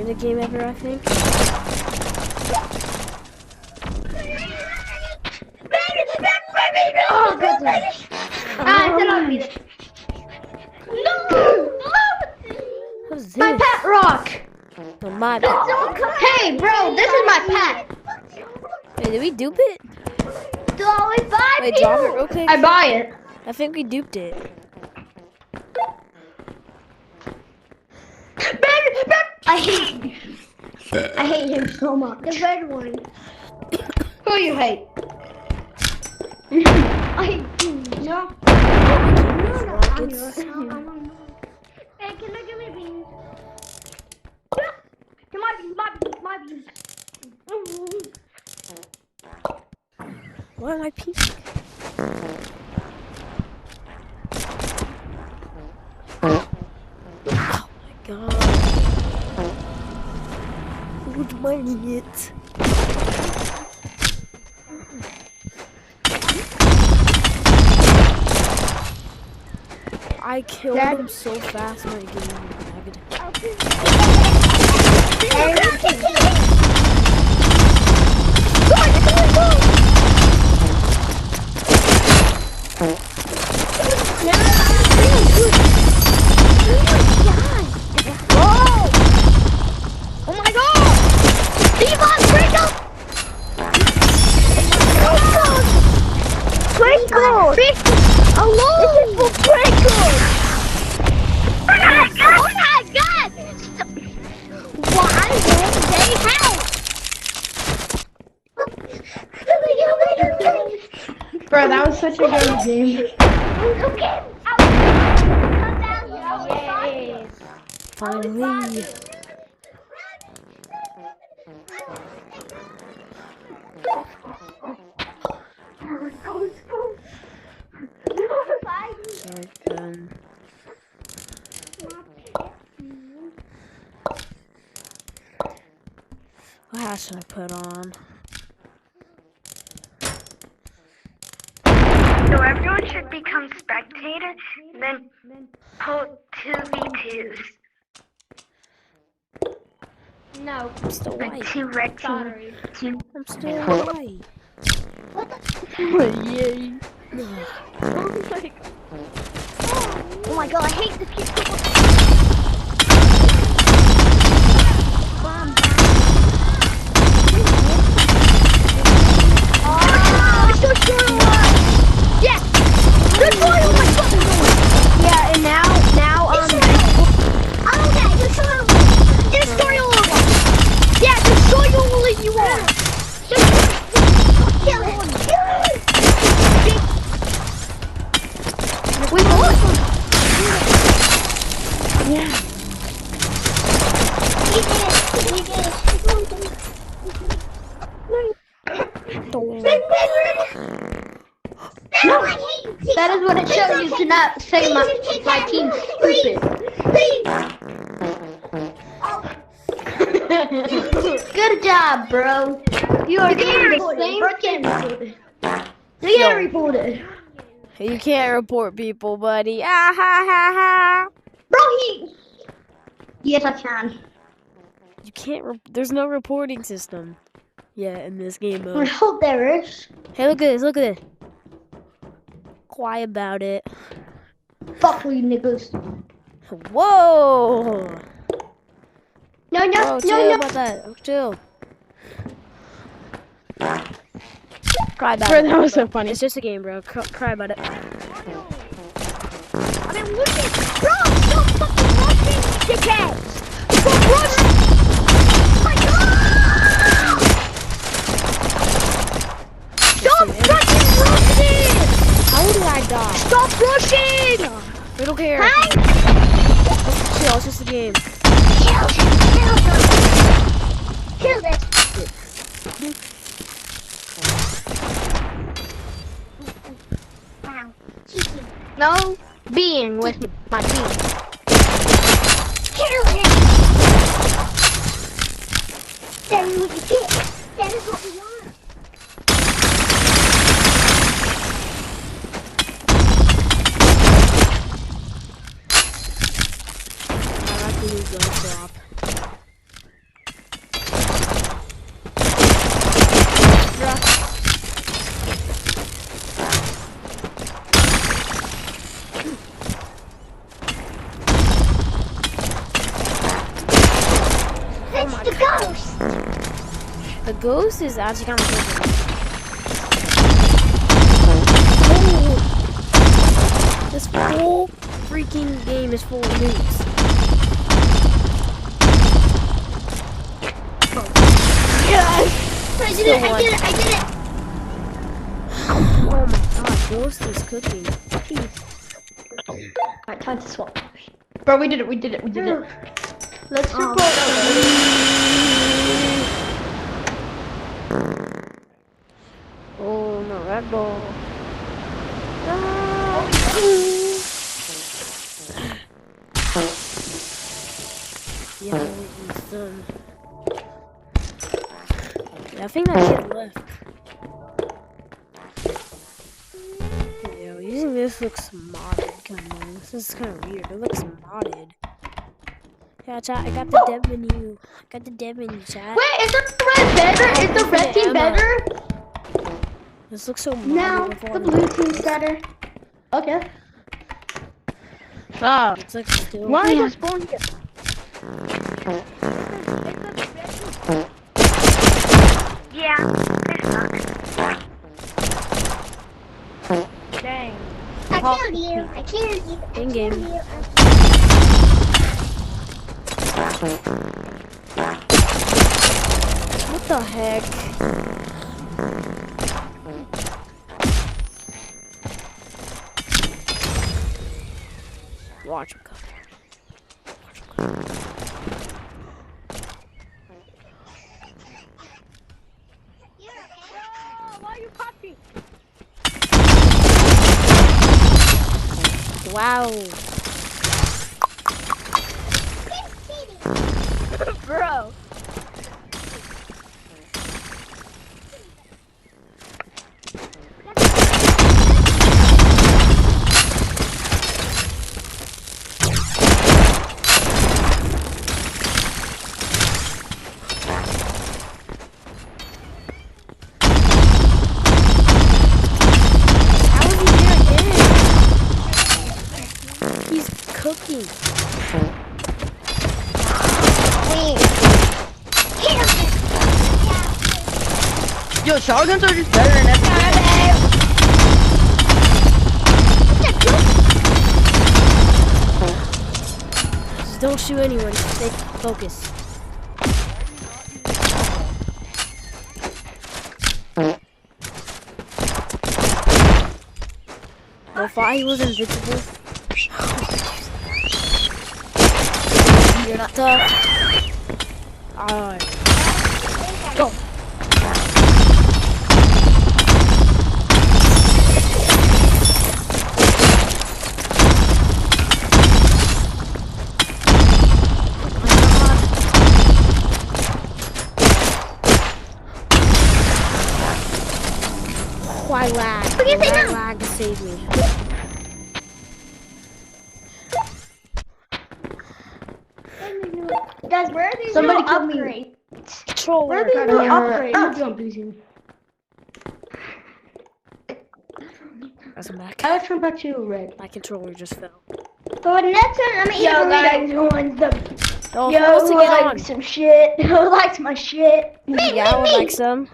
in a game ever, I think. Oh, goodness. What's this? My pet rock. Oh, my pet. Hey, bro, this is my pet. Wait, did we dupe it? Wait, drop it real quick. I buy it. I think we duped it. I hate him so much. The red one. Who you hate? I do not. Rockets. Hey, can I get my beans? Come on, my beans. Why am I peeking? Oh my god. Who's mining it? I killed him so fast my game lagged. Oh my god! Devon, break up! Sprinkle! Hello! This is for sprinkle! Oh my god! Why won't they help? Bro, that was such a good game. Finally. What hat should I put on? So everyone should become spectator, then pull 2v2s. No. I'm still Like white. 2 red Sorry. teams. I'm still white. Yay. Oh my god, I hate this kid. Yeah! Destroy all my fucking doors! Yeah, and now, okay, destroy all of them! Yeah, destroy all that you want! Kill him! We lost him! Yeah. We did That is what it shows you to not say my team's stupid. Good job, bro. You are doing the same thing. You get reported. You can't report people, buddy. Ah ha ha ha. Bro, Yes, I can. You can't. There's no reporting system. Yeah, in this game I mode. hope there is. Hey, look at this. Look at this. Quiet about it. Fuck you, niggas. Whoa. No, Oh, chill about that. Oh, chill. Cry about it. That was so funny. It's just a game, bro. Cry about it. I mean, look at bro, stop fucking rushing, dickheads! Stop rushing! Oh my god! Stop fucking rushing! How did I die? Stop rushing! We don't care. Hey! Chill, it's just a game. Kill this! No being with my team. Kill him! That is what we get. That is what we want. I like the new gun drop. Ghost is actually kind of good. This whole freaking game is full of nukes. Yes! I did it! Oh my god, Ghost is cooking. Alright, time to swap. Bro, we did it. Let's support Oh no, Red Bull. Yeah, he's done. Yeah, I think that kid left. Yo, using this looks modded, kind of. This is kind of weird. It looks modded. Yeah, chat, I got the dev menu. Chat. Wait, is the red better? Is the red team better? This looks so modded. No, the blue team's better. Okay. Stop. It's like still. Why are you spawning here? Yeah, this sucks. Dang. I killed you. In game. What the heck? Watch him come. Why are you popping? Wow. Bro. How is he there again? He's cooking. Yo, shotguns are just better than everything. Just don't shoot anyone. Stay focused. No, thought he was invincible. You're not tough. Alright. Go. Why lag? Why lag to save me? Guys, where are these Somebody little killed me. upgrades? Controller. Where are these little upgrades? As I'm back. I was from back to red. My controller just fell. But next time, I'm gonna eat a burrito. Who wants the? Oh, Yo, who wants to who get on? likes some shit? Who likes my shit? Yeah, I would like some.